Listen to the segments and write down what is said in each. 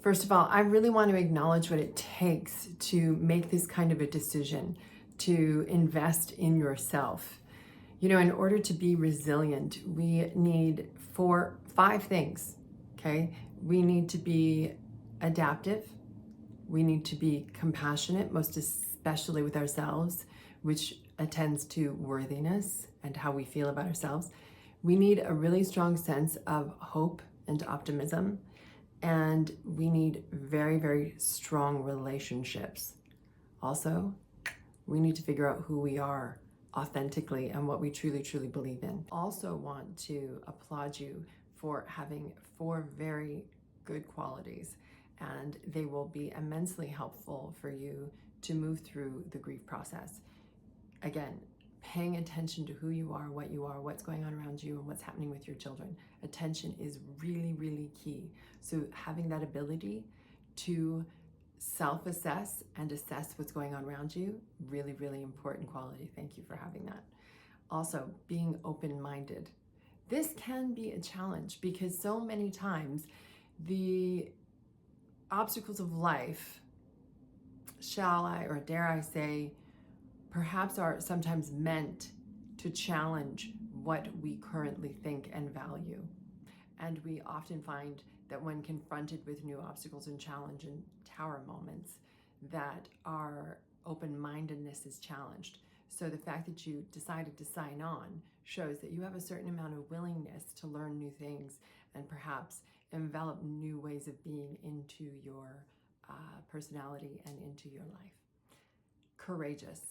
First of all, I really want to acknowledge what it takes to make this kind of a decision, to invest in yourself. You know, in order to be resilient, we need five things, okay? We need to be adaptive. We need to be compassionate, most especially with ourselves, which attends to worthiness and how we feel about ourselves. We need a really strong sense of hope and optimism. And we need very, very strong relationships. Also, we need to figure out who we are authentically and what we truly, truly believe in. Also want to applaud you for having 4 very good qualities, and they will be immensely helpful for you to move through the grief process. Again, paying attention to who you are, what's going on around you, and what's happening with your children. Attention is really, really key. So having that ability to self-assess and assess what's going on around you, really, really important quality. Thank you for having that. Also, being open-minded. This can be a challenge because so many times the obstacles of life, shall I or dare I say, perhaps are sometimes meant to challenge what we currently think and value. And we often find that when confronted with new obstacles and challenge and tower moments, that our open-mindedness is challenged. So the fact that you decided to sign on shows that you have a certain amount of willingness to learn new things and perhaps envelop new ways of being into your personality and into your life. Courageous.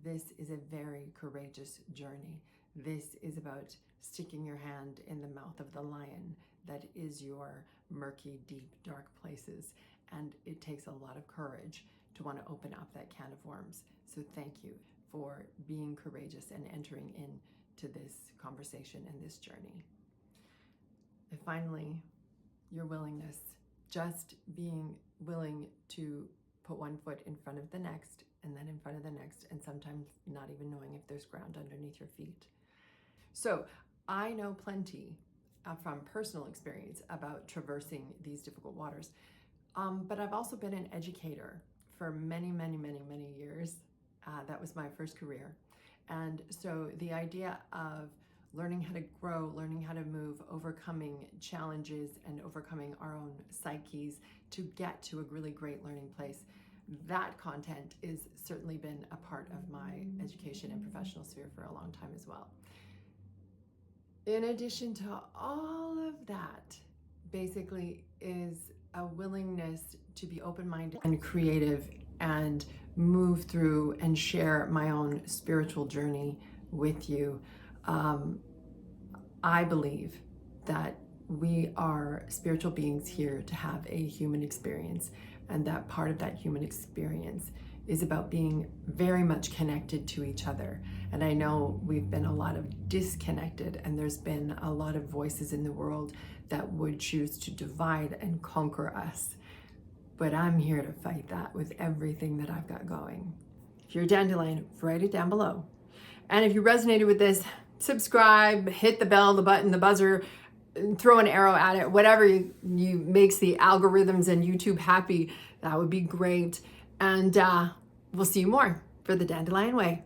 This is a very courageous journey. This is about sticking your hand in the mouth of the lion that is your murky, deep, dark places. And it takes a lot of courage to want to open up that can of worms. So thank you for being courageous and entering into this conversation and this journey. And finally, your willingness, just being willing to put one foot in front of the next and then in front of the next, and sometimes not even knowing if there's ground underneath your feet. So I know plenty from personal experience about traversing these difficult waters, but I've also been an educator for many, many, many, many years. That was my first career. And so the idea of learning how to grow, learning how to move, overcoming challenges and overcoming our own psyches to get to a really great learning place, that content has certainly been a part of my education and professional sphere for a long time as well. In addition to all of that, basically is a willingness to be open-minded and creative and move through and share my own spiritual journey with you. I believe that we are spiritual beings here to have a human experience, and that part of that human experience is about being very much connected to each other. And I know we've been a lot of disconnected, and there's been a lot of voices in the world that would choose to divide and conquer us. But I'm here to fight that with everything that I've got going. If you're a dandelion, write it down below. And if you resonated with this, subscribe, hit the bell, the button, the buzzer, throw an arrow at it, whatever you makes the algorithms and YouTube happy. That would be great. And we'll see you more for the Dandelion Way.